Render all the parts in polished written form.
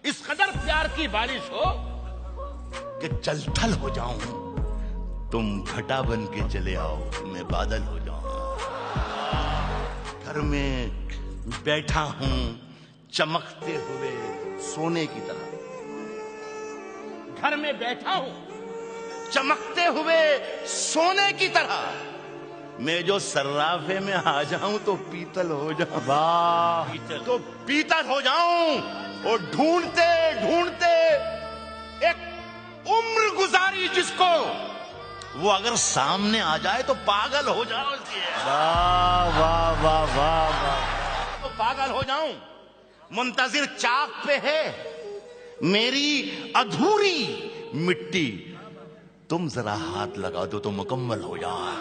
اس قدر پیار کی بارش ہو کہ جل تھل ہو جاؤں، تم گھٹا بن کے چلے آؤ، میں بادل ہو جاؤں۔ گھر میں بیٹھا ہوں چمکتے ہوئے سونے کی طرح، گھر میں بیٹھا ہوں چمکتے ہوئے سونے کی طرح، میں جو صرافے میں آ جاؤں تو پیتل ہو جاؤں، واہ تو پیتل ہو جاؤں، اور ڈھونڈتے ڈھونڈتے ایک عمر گزاری جس کو، وہ اگر سامنے آ جائے تو پاگل ہو جاؤ، واہ واہ واہ واہ واہ، تو پاگل ہو جاؤں۔ منتظر چاک پہ ہے میری ادھوری مٹی، تم ذرا ہاتھ لگا دو تو مکمل ہو جاؤں،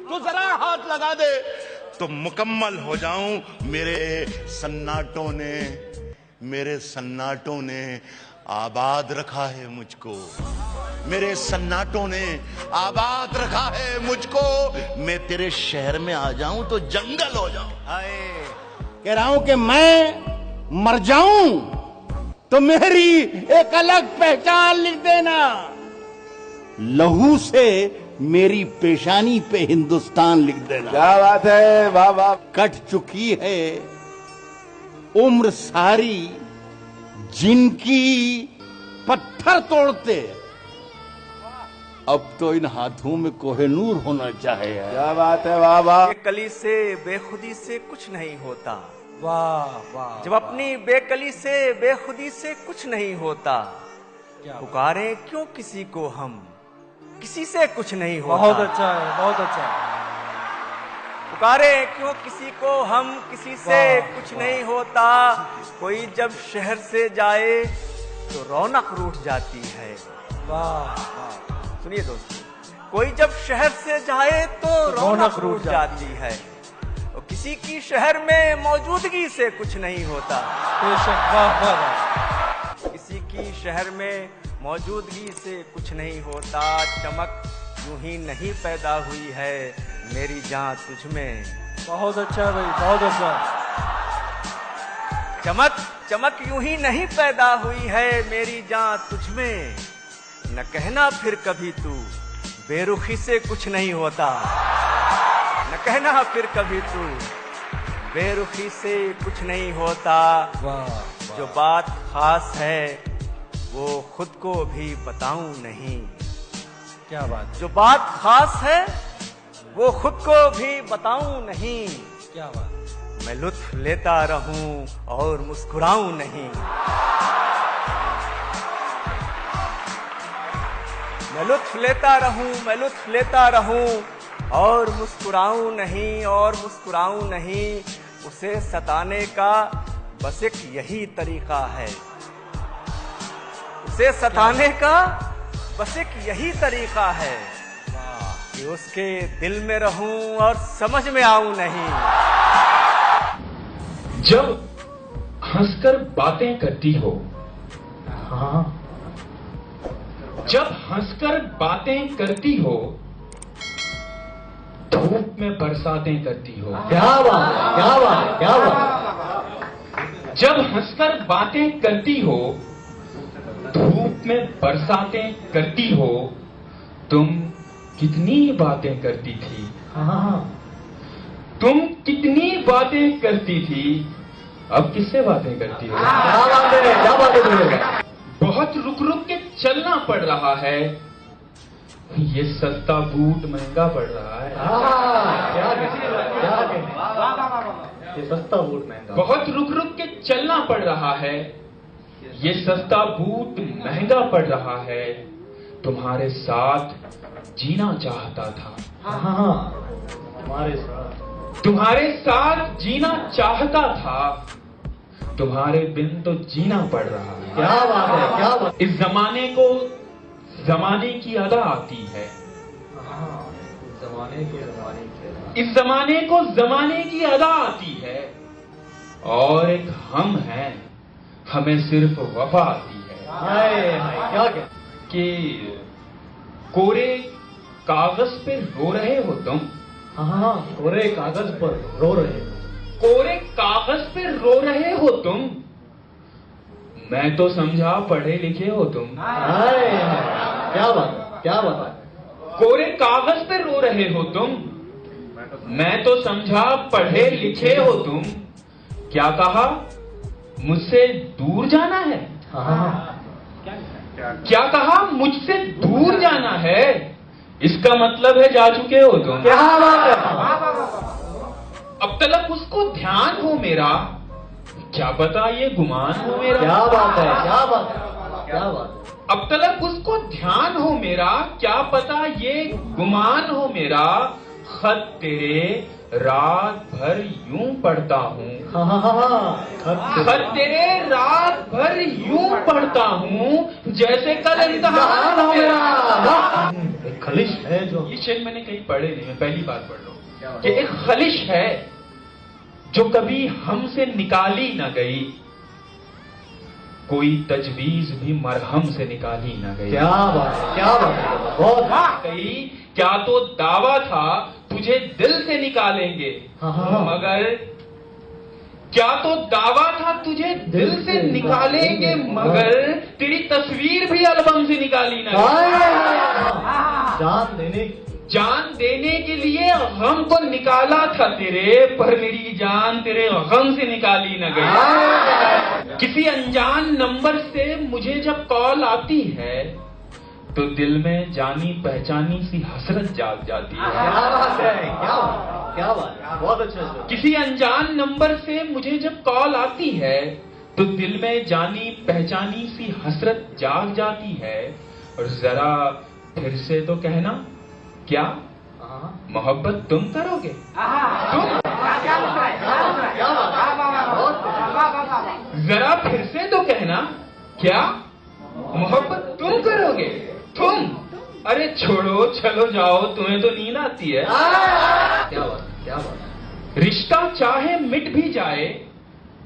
تو ذرا ہاتھ لگا دے تو مکمل ہو جاؤں۔ میرے سناٹوں نے آباد رکھا ہے مجھ کو، میرے سناٹوں نے آباد رکھا ہے مجھ کو، میں تیرے شہر میں آ جاؤں تو جنگل ہو جاؤں۔ کہہ رہا ہوں کہ میں مر جاؤں تو میری ایک الگ پہچان لکھ دینا، لہو سے میری پیشانی پہ ہندوستان لکھ دینا۔ کیا بات ہے، واہ واہ۔ کٹ چکی ہے عمر ساری جن کی پتھر توڑتے، اب تو ان ہاتھوں میں کوہ نور ہونا چاہے۔ کیا بات ہے، واہ واہ۔ بے کلی سے بے خودی سے کچھ نہیں ہوتا، واہ واہ۔ جب اپنی بے کلی سے بے خودی سے کچھ نہیں ہوتا، پکارے کیوں کسی کو ہم، کسی سے کچھ نہیں ہوتا۔ بہت اچھا ہے، بہت اچھا ہے۔ پکارے کیوں کسی کو ہم، کسی سے کچھ نہیں ہوتا، کوئی جب شہر سے جائے تو رونق روٹھ جاتی ہے، واہ واہ۔ سنیے دوستو، کوئی جب شہر سے جائے تو رونق روٹھ جاتی ہے، اور کسی کی شہر میں موجودگی سے کچھ نہیں ہوتا، بے شک، واہ واہ واہ۔ کسی کی شہر میں موجودگی سے کچھ نہیں ہوتا، چمک یوں ہی نہیں پیدا ہوئی ہے میری جان تجھ میں۔ بہت اچھا بھائی، بہت اچھا۔ چمک یوں ہی نہیں پیدا ہوئی ہے میری جان تجھ میں، نہ کہنا پھر کبھی تو بے رخی سے کچھ نہیں ہوتا، نہ کہنا پھر کبھی تو بے رخی سے کچھ نہیں ہوتا، جو بات خاص ہے وہ خود کو بھی بتاؤں نہیں، کیا بات، جو بات خاص ہے وہ خود کو بھی بتاؤں نہیں، کیا بات۔ میں لطف لیتا رہوں اور مسکراؤں نہیں، میں لطف لیتا رہوں، میں لطف لیتا رہوں اور مسکراؤں نہیں، اور مسکراؤں نہیں، اسے ستانے کا بس ایک یہی طریقہ ہے، اسے ستانے کا بس ایک یہی طریقہ ہے کہ اس کے دل میں رہوں اور سمجھ میں آؤں نہیں۔ جب ہنس کر باتیں کرتی ہو، ہاں جب ہنس کر باتیں کرتی ہو، دھوپ میں برساتیں کرتی ہو، کیا بات، کیا بات، کیا بات۔ جب ہنس کر باتیں کرتی ہو، دھوپ میں برساتیں کرتی ہو، تم کتنی باتیں کرتی تھی، ہاں تم کتنی باتیں کرتی تھی، اب کس سے باتیں کرتی ہو؟ کیا بات ہے، کیا بات ہے۔ بہت رک رک کے چلنا پڑ رہا ہے، یہ سستا بوٹ مہنگا پڑ رہا ہے، یہ سستا بوٹ مہنگا۔ بہت رک رک کے چلنا پڑ رہا ہے، یہ سستا بوٹ مہنگا پڑ رہا ہے، تمہارے ساتھ جینا چاہتا تھا، ہاں تمہارے ساتھ جینا چاہتا تھا، تمہارے بن تو جینا پڑ رہا ہے۔ کیا بات ہے، کیا بات۔ اس زمانے کو زمانے کی ادا آتی ہے، اس زمانے کو زمانے کی ادا آتی ہے، اور ایک ہم ہیں، ہمیں صرف وفا آتی ہے۔ کیا کہ کورے کاغذ پہ رو رہے ہو تم، ہاں کورے کاغذ پر رو رہے ہو، کورے کاغذ پہ رو رہے ہو تم، मैं तो समझा पढ़े लिखे हो तुम। हाय, क्या बात है, क्या बात है। कोरे कागज पे रो रहे हो तुम। मैं तो समझा पढ़े लिखे हो तुम। क्या कहा, मुझसे दूर जाना है? हाँ, क्या कहा, मुझसे दूर जाना है? इसका मतलब है जा चुके हो तुम। क्या बात है। अब तलक उसको ध्यान हो मेरा, क्या पता ये गुमान हो मेरा। क्या बात है, क्या बात है, क्या बात है। अब तलक उसको ध्यान हो मेरा, क्या पता ये गुमान हो मेरा। खत तेरे रात भर यूं पढ़ता हूँ। खत तेरे रात भर यूं पढ़ता हूँ जैसे कल इम्तिहान हो मेरा। एक खलिश है जो, ये शेर मैंने कहीं पढ़े नहीं, मैं पहली बार पढ़ रहा हूँ कि एक खलिश है जो कभी हमसे निकाली न गई, कोई तजवीज भी मरहम से निकाली न गई। क्या बात है, क्या बात है, बहुत कही क्या तो दावा था तुझे दिल से निकालेंगे, मगर क्या तो दावा था तुझे दिल से निकालेंगे, मगर तेरी तस्वीर भी एल्बम से निकाली न गई। जान देने के लिए गम को निकाला था तेरे, पर मेरी जान तेरे गम से निकाली न गई। किसी अनजान नंबर से मुझे जब कॉल आती है तो दिल में जानी पहचानी सी हसरत जाग जाती है। क्या बात है, क्या बात है, क्या बात है, बहुत अच्छा। किसी अनजान नंबर से मुझे जब कॉल आती है तो दिल में जानी पहचानी सी हसरत जाग जाती है। और जरा फिर से तो कहना, क्या मोहब्बत तुम करोगे? तुम जरा फिर से तो कहना, क्या मोहब्बत तुम करोगे? तुम? अरे छोड़ो, चलो जाओ, तुम्हें तो नींद आती है। क्या बात, क्या बात। रिश्ता चाहे मिट भी जाए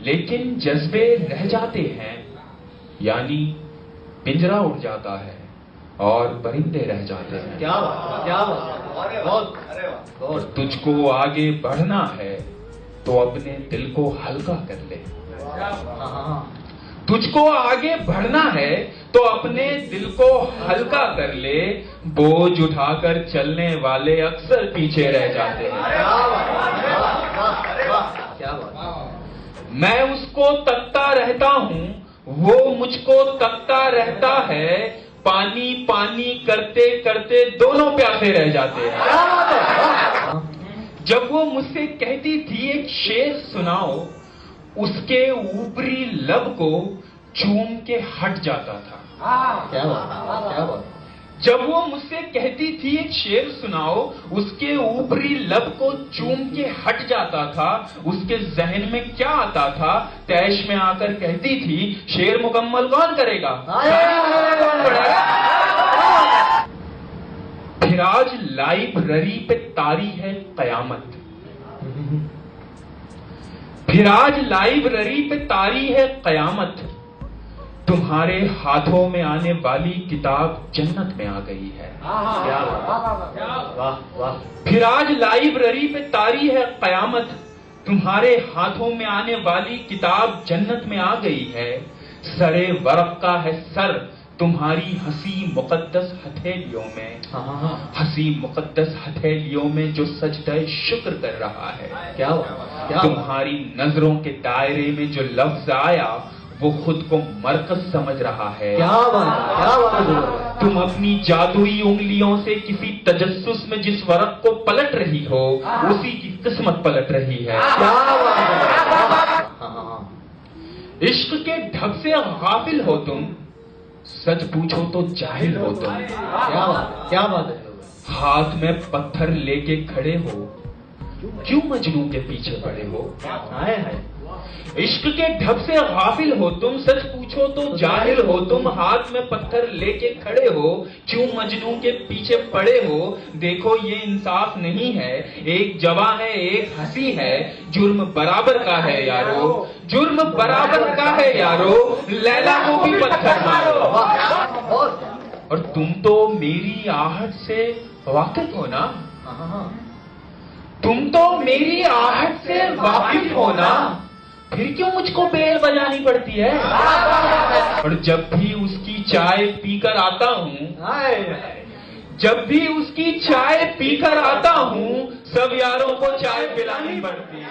लेकिन जज्बे रह जाते हैं, यानी पिंजरा उड़ जाता है और परिंदे रह जाते हैं। क्या बात, क्या बात, बहुत और तुझको आगे बढ़ना है तो अपने दिल को हल्का कर ले। तुझको आगे बढ़ना है तो अपने दिल को हल्का कर ले, बोझ उठाकर चलने वाले अक्सर पीछे रह जाते हैं। क्या बात। मैं उसको तकता रहता हूँ, वो मुझको तकता रहता है, पानी पानी करते करते दोनों प्यासे रह जाते हैं। जब वो मुझसे कहती थी एक शेर सुनाओ, उसके ऊपरी लब को चूम के हट जाता था। क्या बात, क्या बात। जब वो मुझसे कहती थी एक शेर सुनाओ, उसके ऊपरी लब को चूम के हट जाता था। उसके जहन में क्या आता था, तैश में आकर कहती थी, शेर मुकम्मल कौन करेगा? फिर आज लाइब्रेरी पे तारी है कयामत। फिर आज लाइब्रेरी पे तारी है कयामत, तुम्हारे हाथों में आने वाली किताब जन्नत में आ गई है। क्या बात, वाह वाह। फिर आज लाइब्रेरी पे तारी है कयामत, तुम्हारे हाथों में आने वाली किताब जन्नत में आ गई है। सरे वरक का है सर तुम्हारी हंसी मुकद्दस हथेलियों में, हंसी मुकद्दस हथेलियों में जो सजदे शुक्र कर रहा है। क्या तुम्हारी नजरों के दायरे में जो लफ्ज आया वो खुद को मरकज समझ रहा है। क्या बात, क्या बात। तुम अपनी जादुई उंगलियों से किसी तजस्सुस में जिस वरक को पलट रही हो, उसी की किस्मत पलट रही है। क्या बात। इश्क के ढब से गाफिल हो तुम, सच पूछो तो जाहिल हो तुम। क्या बात, क्या बात है। हाथ में पत्थर लेके खड़े हो, क्यों मजनू के पीछे पड़े हो? इश्क के ढब से गाफिल हो तुम, सच पूछो तो जाहिल हो तुम। हाथ में पत्थर लेके खड़े हो, क्यों मजनू के पीछे पड़े हो? देखो ये इंसाफ नहीं है, एक जवां है एक हंसी है, जुर्म बराबर का है यारो, जुर्म बराबर का है यारो, लैला को भी पत्थर मारो। और तुम तो मेरी आहट से वाकिफ हो ना, तुम तो मेरी आहट से वाकिफ हो ना, پھر کیوں مجھ کو بیل بجانی پڑتی ہے؟ اور جب بھی اس کی چائے پی کر آتا ہوں، جب بھی اس کی چائے پی کر آتا ہوں، سب یاروں کو چائے پلانی پڑتی ہے۔